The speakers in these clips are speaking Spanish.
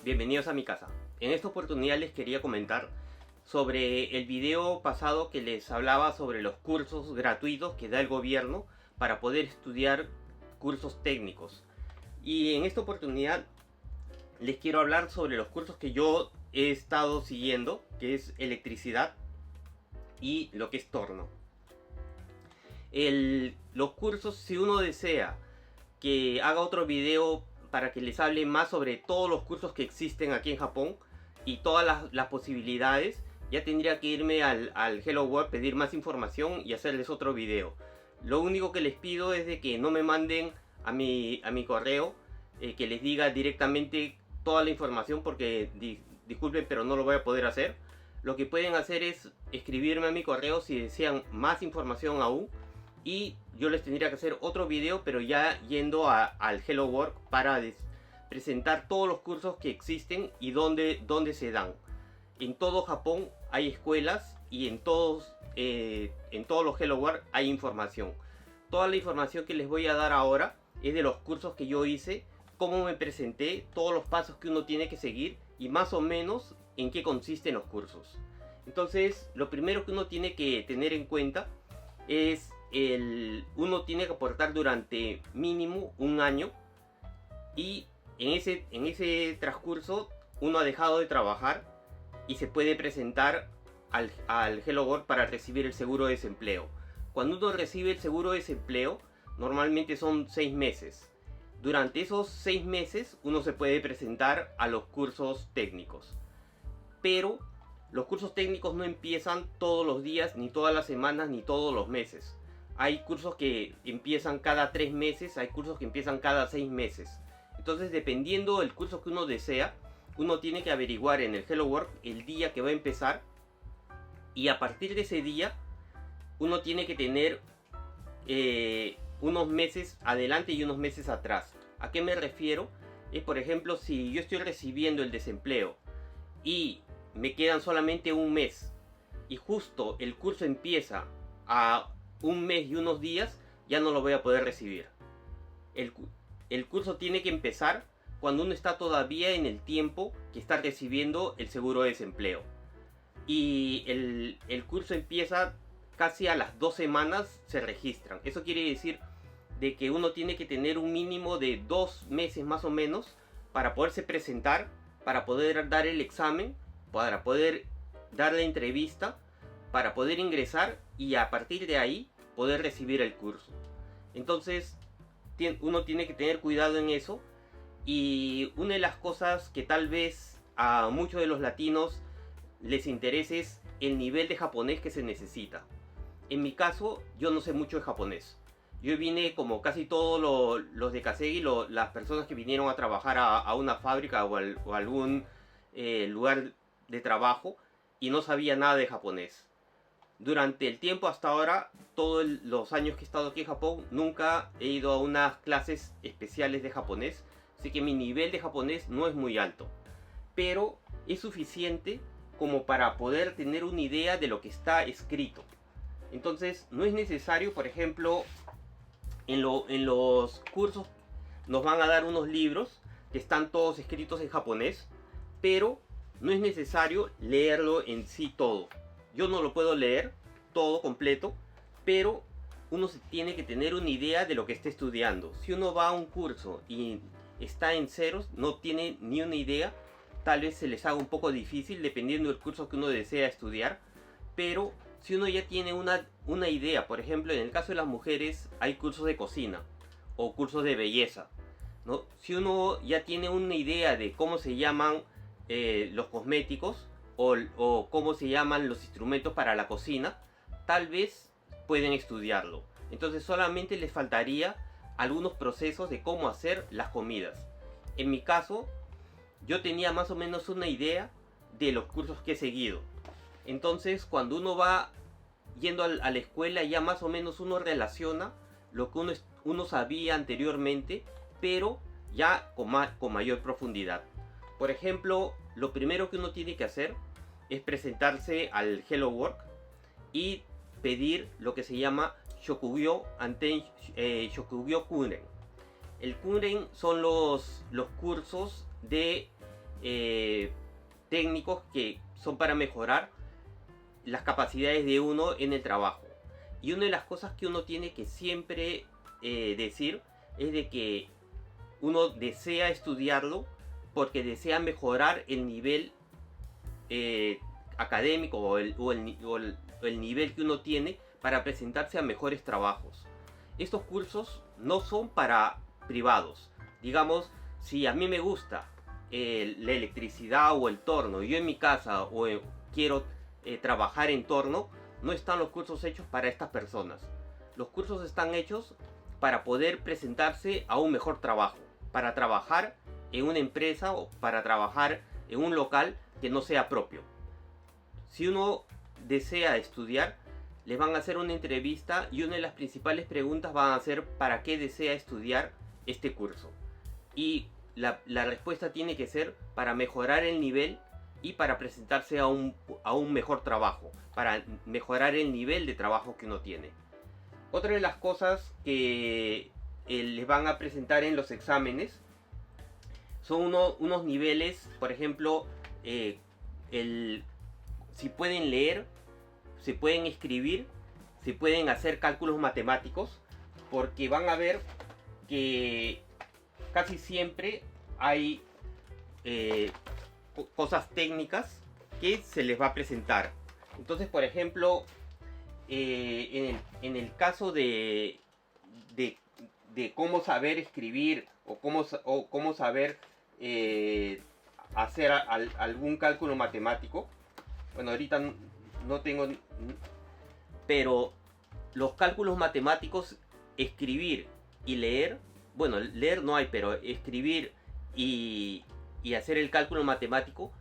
bienvenidos a mi casa. En esta oportunidad les quería comentar sobre el video pasado que les hablaba sobre los cursos gratuitos que da el gobierno para poder estudiar cursos técnicos. Y en esta oportunidad les quiero hablar sobre los cursos que yo he estado siguiendo, que es electricidad y lo que es torno. Los cursos, si uno desea que haga otro video para que les hable más sobre todos los cursos que existen aquí en Japón y todas las posibilidades, ya tendría que irme al Hello World, pedir más información y hacerles otro video. Lo único que les pido es de que no me manden a mi correo, que les diga directamente toda la información, porque disculpen, pero no lo voy a poder hacer. Lo que pueden hacer es escribirme a mi correo si desean más información aún, y yo les tendría que hacer otro video, pero ya yendo al Hello World para presentar todos los cursos que existen y dónde se dan. En todo Japón hay escuelas y en todos los Hello World hay información. Toda la información que les voy a dar ahora es de los cursos que yo hice, cómo me presenté, todos los pasos que uno tiene que seguir y más o menos en qué consisten los cursos. Entonces, lo primero que uno tiene que tener en cuenta es uno tiene que aportar durante mínimo un año, y en ese transcurso uno ha dejado de trabajar y se puede presentar al Hello World para recibir el seguro de desempleo. Cuando uno recibe el seguro de desempleo, normalmente son 6 meses. Durante esos 6 meses uno se puede presentar a los cursos técnicos. Pero los cursos técnicos no empiezan todos los días, ni todas las semanas, ni todos los meses. Hay cursos que empiezan cada 3 meses, hay cursos que empiezan cada 6 meses. Entonces, dependiendo del curso que uno desea, uno tiene que averiguar en el Hello World el día que va a empezar, y a partir de ese día uno tiene que tener unos meses adelante y unos meses atrás. ¿A qué me refiero? Por ejemplo, si yo estoy recibiendo el desempleo y me quedan solamente un mes y justo el curso empieza a un mes y unos días, ya no lo voy a poder recibir. El curso tiene que empezar cuando uno está todavía en el tiempo que está recibiendo el seguro de desempleo. Y el curso empieza casi a las 2 semanas se registran. Eso quiere decir de que uno tiene que tener un mínimo de 2 meses más o menos para poderse presentar, para poder dar el examen, para poder dar la entrevista, para poder ingresar y a partir de ahí poder recibir el curso. Entonces uno tiene que tener cuidado en eso. Y una de las cosas que tal vez a muchos de los latinos les interese es el nivel de japonés que se necesita. En mi caso, yo no sé mucho de japonés. Yo vine como casi todos los de Kasegi, las personas que vinieron a trabajar a una fábrica o algún lugar de trabajo, y no sabía nada de japonés. Durante el tiempo hasta ahora, todos los años que he estado aquí en Japón, nunca he ido a unas clases especiales de japonés. Así que mi nivel de japonés no es muy alto, pero es suficiente como para poder tener una idea de lo que está escrito. Entonces no es necesario, por ejemplo, en los cursos nos van a dar unos libros que están todos escritos en japonés, pero no es necesario leerlo en sí todo. Yo no lo puedo leer todo completo, pero uno tiene que tener una idea de lo que está estudiando. Si uno va a un curso y está en ceros, no tiene ni una idea, tal vez se les haga un poco difícil dependiendo del curso que uno desea estudiar. Pero si uno ya tiene una idea, por ejemplo, en el caso de las mujeres hay cursos de cocina o cursos de belleza, ¿no? Si uno ya tiene una idea de cómo se llaman los cosméticos o cómo se llaman los instrumentos para la cocina, tal vez pueden estudiarlo. Entonces solamente les faltaría algunos procesos de cómo hacer las comidas. En mi caso, yo tenía más o menos una idea de los cursos que he seguido. Entonces, cuando uno va yendo a la escuela, ya más o menos uno relaciona lo que uno sabía anteriormente, pero ya con mayor profundidad. Por ejemplo, lo primero que uno tiene que hacer es presentarse al Hello World y pedir lo que se llama Shokugyo Kuren. El Kuren son los cursos de técnicos que son para mejorar las capacidades de uno en el trabajo. Y una de las cosas que uno tiene que siempre decir es de que uno desea estudiarlo porque desea mejorar el nivel académico o el nivel que uno tiene para presentarse a mejores trabajos. Estos cursos no son para privados. Digamos, si a mí me gusta la electricidad o el torno, yo en mi casa quiero trabajar en torno, no están los cursos hechos para estas personas. Los cursos están hechos para poder presentarse a un mejor trabajo, para trabajar en una empresa o para trabajar en un local que no sea propio. Si uno desea estudiar, les van a hacer una entrevista y una de las principales preguntas van a ser ¿para qué desea estudiar este curso? Y la respuesta tiene que ser para mejorar el nivel y para presentarse a un mejor trabajo, para mejorar el nivel de trabajo que uno tiene. Otra de las cosas que les van a presentar en los exámenes son unos niveles, por ejemplo, si pueden leer, si pueden escribir, si pueden hacer cálculos matemáticos, porque van a ver que casi siempre hay cosas técnicas que se les va a presentar. Entonces, por ejemplo, en el caso de cómo saber escribir o cómo saber hacer algún cálculo matemático, bueno, ahorita no tengo, pero los cálculos matemáticos, escribir y leer, bueno, leer no hay, pero escribir y hacer el cálculo matemático,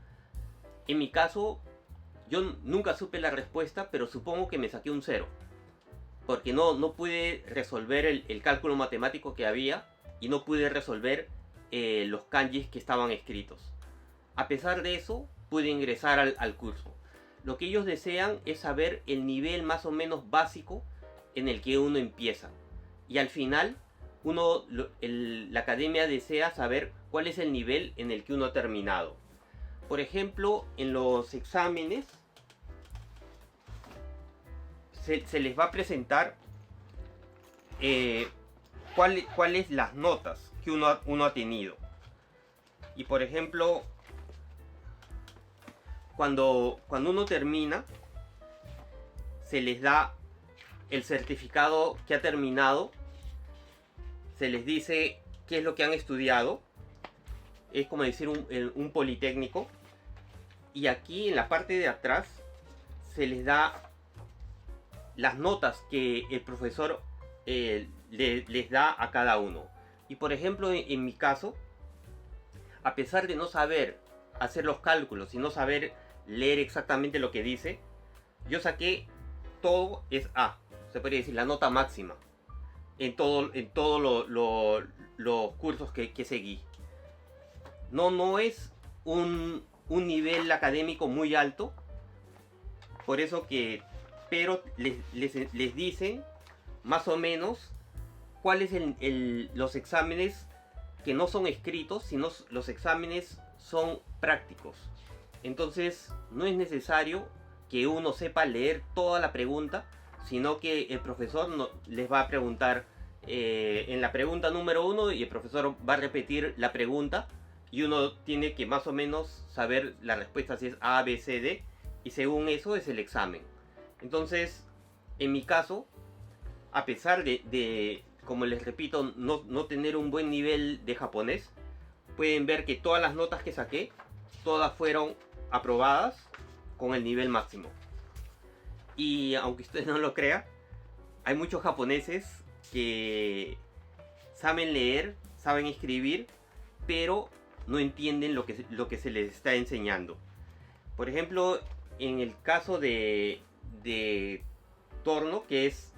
en mi caso, yo nunca supe la respuesta, pero supongo que me saqué un 0. Porque no pude resolver el cálculo matemático que había y no pude resolver los kanjis que estaban escritos. A pesar de eso, pude ingresar al curso. Lo que ellos desean es saber el nivel más o menos básico en el que uno empieza. Y al final, la academia desea saber cuál es el nivel en el que uno ha terminado. Por ejemplo, en los exámenes se les va a presentar cuáles las notas que uno ha tenido. Y por ejemplo, cuando uno termina, se les da el certificado que ha terminado, se les dice qué es lo que han estudiado, es como decir un politécnico, y aquí en la parte de atrás se les da las notas que el profesor les da a cada uno. Y por ejemplo, en mi caso, a pesar de no saber hacer los cálculos y no saber leer exactamente lo que dice, yo saqué todo es A, se podría decir la nota máxima en todos los cursos que seguí. No es un nivel académico muy alto, por eso que, pero les dicen más o menos cuáles los exámenes que no son escritos, sino los exámenes son prácticos. Entonces no es necesario que uno sepa leer toda la pregunta, sino que el profesor les va a preguntar en la pregunta número 1 y el profesor va a repetir la pregunta y uno tiene que más o menos saber la respuesta, si es A, B, C, D, y según eso es el examen. Entonces, en mi caso, a pesar de como les repito, no tener un buen nivel de japonés, pueden ver que todas las notas que saqué, todas fueron aprobadas con el nivel máximo. Y aunque ustedes no lo crean, hay muchos japoneses que saben leer, saben escribir, pero no entienden lo que se les está enseñando. Por ejemplo, en el caso de torno, que es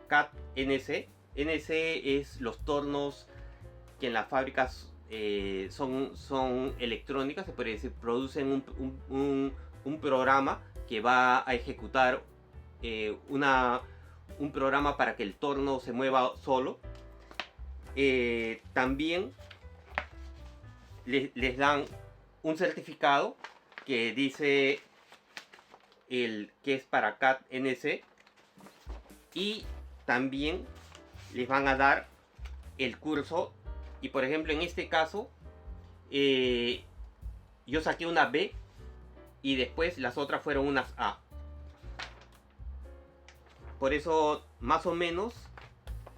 CAT NC. NC es los tornos que en las fábricas son electrónicas, se puede decir, producen un programa que va a ejecutar un programa para que el torno se mueva solo. También les dan un certificado que dice que es para CAD NC, y también les van a dar el curso. Y por ejemplo, en este caso yo saqué una B y después las otras fueron unas A. Por eso, más o menos,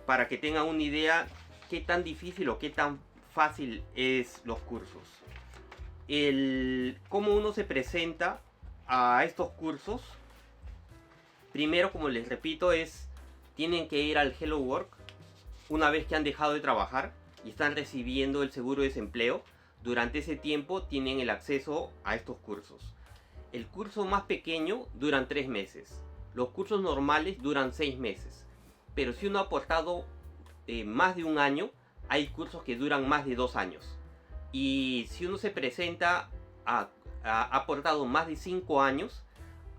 para que tengan una idea qué tan difícil o qué tan fácil es los cursos. Cómo uno se presenta a estos cursos. Primero, como les repito, tienen que ir al Hello Work una vez que han dejado de trabajar y están recibiendo el seguro de desempleo. Durante ese tiempo tienen el acceso a estos cursos. El curso más pequeño duran 3 meses. Los cursos normales duran 6 meses. Pero si uno ha aportado más de un año, hay cursos que duran más de 2 años. Y si uno se presenta ha aportado más de 5 años,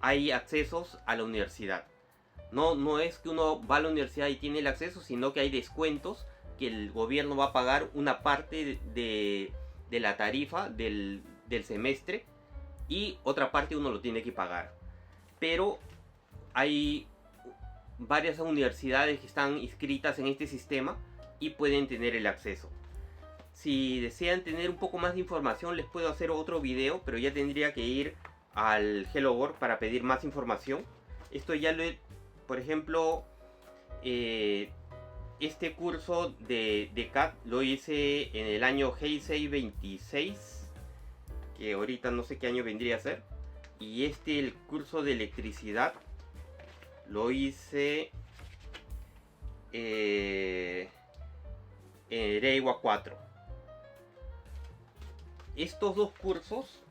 hay accesos a la universidad. No es que uno va a la universidad y tiene el acceso, sino que hay descuentos que el gobierno va a pagar una parte de la tarifa del semestre, y otra parte uno lo tiene que pagar. Pero hay varias universidades que están inscritas en este sistema y pueden tener el acceso. Si desean tener un poco más de información, les puedo hacer otro video, pero ya tendría que ir al Hello World para pedir más información. Esto ya lo he, por ejemplo, este curso de CAD lo hice en el año Heisei 26, que ahorita no sé qué año vendría a ser. Y el curso de electricidad lo hice en Reiwa 4. Estos dos cursos,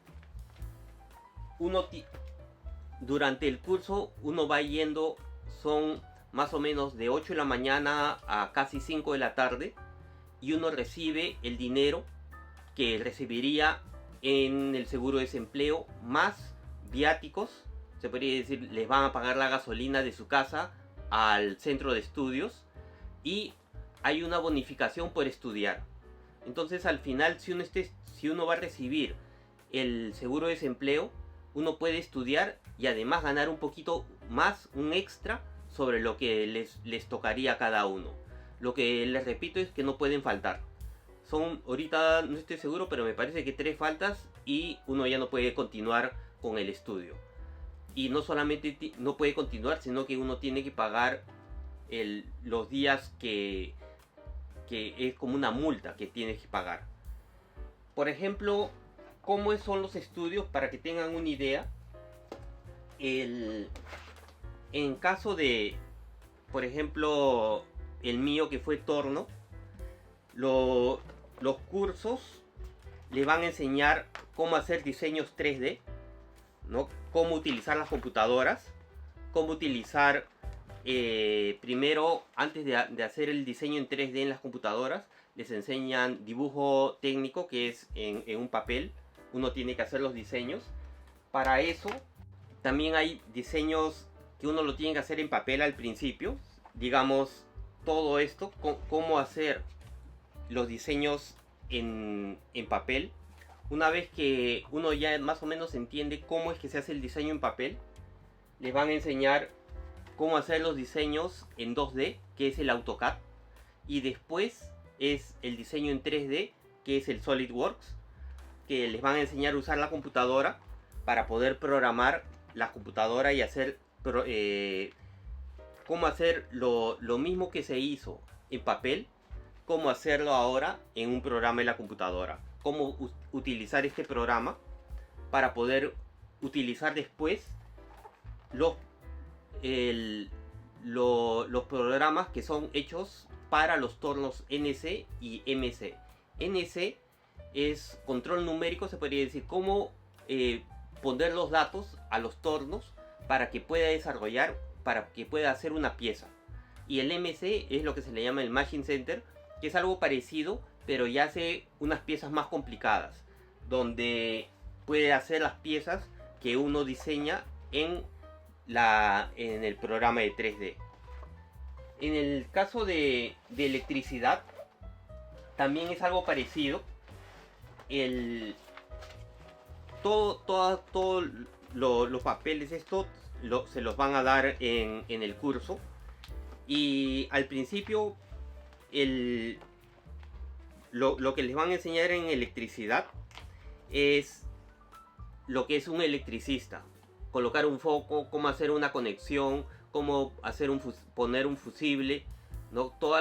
durante el curso uno va yendo, son más o menos de 8 de la mañana a casi 5 de la tarde, y uno recibe el dinero que recibiría en el seguro de desempleo, más viáticos. Se podría decir, les van a pagar la gasolina de su casa al centro de estudios, y hay una bonificación por estudiar. Entonces al final, si uno va a recibir el seguro de desempleo, uno puede estudiar y además ganar un poquito más, un extra sobre lo que les tocaría a cada uno. Lo que les repito es que no pueden faltar. Ahorita no estoy seguro, pero me parece que 3 faltas y uno ya no puede continuar con el estudio. Y no solamente no puede continuar, sino que uno tiene que pagar los días que es como una multa que tienes que pagar. Por ejemplo, ¿cómo son los estudios? Para que tengan una idea, en caso de, por ejemplo, el mío que fue torno, los cursos le van a enseñar cómo hacer diseños 3D, ¿no? Cómo utilizar las computadoras, cómo utilizar, primero, antes de hacer el diseño en 3D en las computadoras, les enseñan dibujo técnico, que es en un papel. Uno tiene que hacer los diseños. Para eso también hay diseños que uno lo tiene que hacer en papel al principio. Digamos, todo esto, cómo hacer los diseños en papel. Una vez que uno ya más o menos entiende cómo es que se hace el diseño en papel, les van a enseñar cómo hacer los diseños en 2D, que es el AutoCAD, y después es el diseño en 3D, que es el SolidWorks, que les van a enseñar a usar la computadora para poder programar la computadora y hacer cómo hacer lo mismo que se hizo en papel, cómo hacerlo ahora en un programa en la computadora, cómo utilizar este programa para poder utilizar después los programas que son hechos para los tornos NC y MC. NC es control numérico, se podría decir, cómo poner los datos a los tornos para que pueda desarrollar, para que pueda hacer una pieza. Y el MC es lo que se le llama el Machine Center, que es algo parecido, pero ya hace unas piezas más complicadas, donde puede hacer las piezas que uno diseña en el programa de 3D. En el caso de electricidad, también es algo parecido. Todos los papeles estos se los van a dar en el curso. Y al principio lo que les van a enseñar en electricidad es lo que es un electricista. Colocar un foco, cómo hacer una conexión, cómo hacer poner un fusible, ¿no? Todo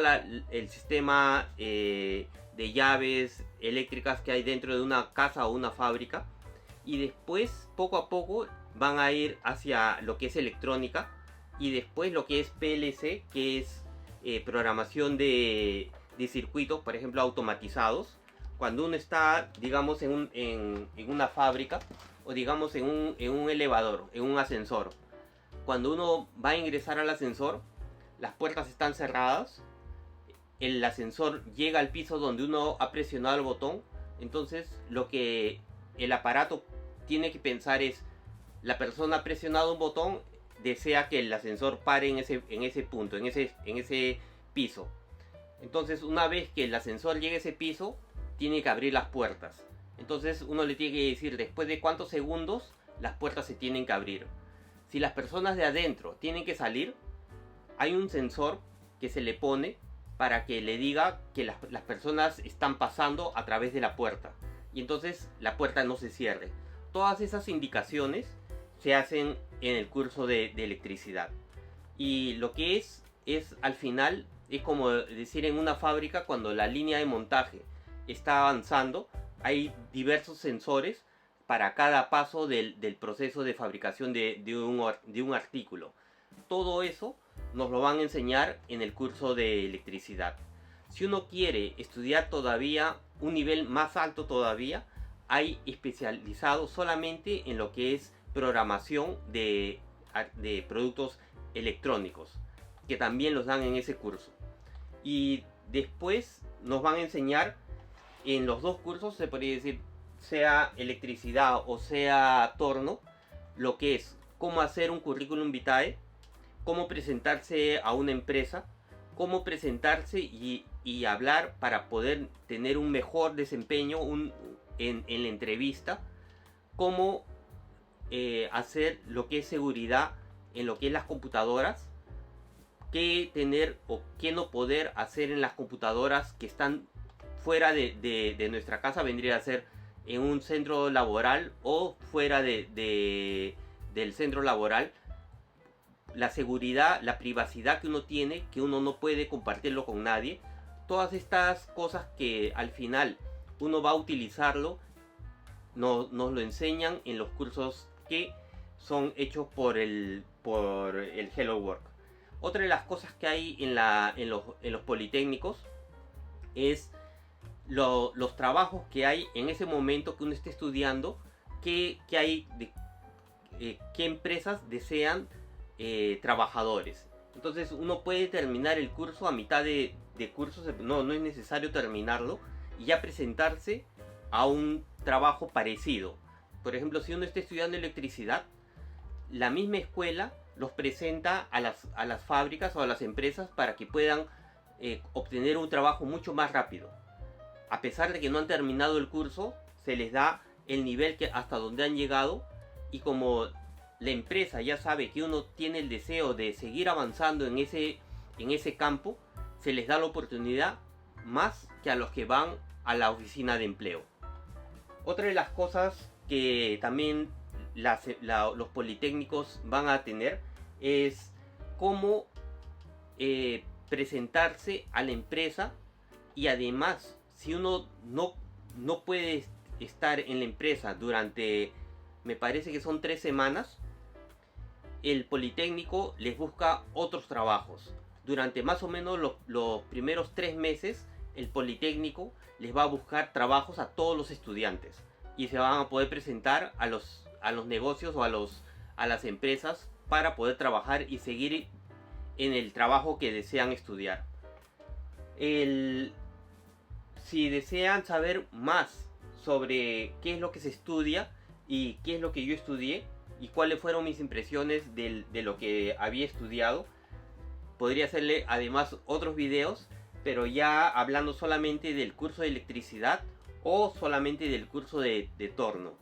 el sistema de llaves eléctricas que hay dentro de una casa o una fábrica. Y después, poco a poco, van a ir hacia lo que es electrónica. Y después lo que es PLC, que es programación de circuitos, por ejemplo, automatizados. Cuando uno está, digamos, en una fábrica, o digamos en un elevador, en un ascensor. Cuando uno va a ingresar al ascensor, las puertas están cerradas, el ascensor llega al piso donde uno ha presionado el botón. Entonces lo que el aparato tiene que pensar es: la persona ha presionado un botón, desea que el ascensor pare en ese punto, en ese piso. Entonces, una vez que el ascensor llegue a ese piso, tiene que abrir las puertas. Entonces uno le tiene que decir después de cuántos segundos las puertas se tienen que abrir. Si las personas de adentro tienen que salir, hay un sensor que se le pone para que le diga que las personas están pasando a través de la puerta. Y entonces la puerta no se cierre. Todas esas indicaciones se hacen en el curso de electricidad. Y lo que es al final, es como decir en una fábrica, cuando la línea de montaje está avanzando, hay diversos sensores para cada paso del proceso de fabricación de un artículo. Todo eso nos lo van a enseñar en el curso de electricidad. Si uno quiere estudiar todavía un nivel más alto todavía, hay especializados solamente en lo que es programación de productos electrónicos, que también los dan en ese curso. Y después nos van a enseñar en los dos cursos, se podría decir, sea electricidad o sea torno, lo que es cómo hacer un currículum vitae, cómo presentarse a una empresa, cómo presentarse y hablar para poder tener un mejor desempeño en la entrevista, cómo hacer lo que es seguridad en lo que es las computadoras, qué tener o qué no poder hacer en las computadoras que están fuera de nuestra casa, vendría a ser en un centro laboral o fuera del centro laboral. La seguridad, la privacidad que uno tiene, que uno no puede compartirlo con nadie. Todas estas cosas que al final uno va a utilizarlo, nos lo enseñan en los cursos que son hechos por el Hello Work. Otra de las cosas que hay en los politécnicos es los trabajos que hay en ese momento que uno esté estudiando, qué empresas desean trabajadores. Entonces uno puede terminar el curso a mitad de curso, no es necesario terminarlo, y ya presentarse a un trabajo parecido. Por ejemplo, si uno está estudiando electricidad, la misma escuela los presenta a las fábricas o a las empresas para que puedan obtener un trabajo mucho más rápido. A pesar de que no han terminado el curso, se les da el nivel hasta donde han llegado, y como la empresa ya sabe que uno tiene el deseo de seguir avanzando en ese campo, se les da la oportunidad más que a los que van a la oficina de empleo. Otra de las cosas que también los politécnicos van a tener es cómo presentarse a la empresa, y además, si uno no puede estar en la empresa durante, me parece que son 3 semanas, el politécnico les busca otros trabajos. Durante más o menos los primeros 3 meses, el politécnico les va a buscar trabajos a todos los estudiantes, y se van a poder presentar a los negocios o a las empresas para poder trabajar y seguir en el trabajo que desean estudiar. Si desean saber más sobre qué es lo que se estudia y qué es lo que yo estudié y cuáles fueron mis impresiones de lo que había estudiado, podría hacerle además otros videos, pero ya hablando solamente del curso de electricidad o solamente del curso de torno.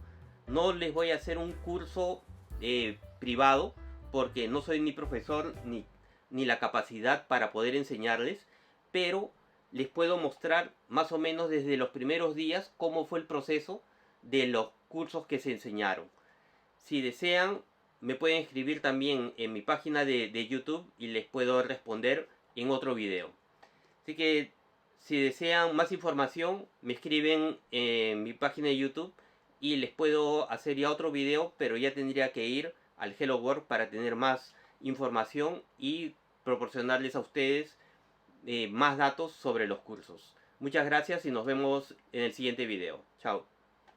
No les voy a hacer un curso privado porque no soy ni profesor ni la capacidad para poder enseñarles, pero les puedo mostrar más o menos desde los primeros días cómo fue el proceso de los cursos que se enseñaron. Si desean, me pueden escribir también en mi página de YouTube y les puedo responder en otro video. Así que si desean más información, me escriben en mi página de YouTube y les puedo hacer ya otro video, pero ya tendría que ir al Hello World para tener más información y proporcionarles a ustedes más datos sobre los cursos. Muchas gracias y nos vemos en el siguiente video. Chao.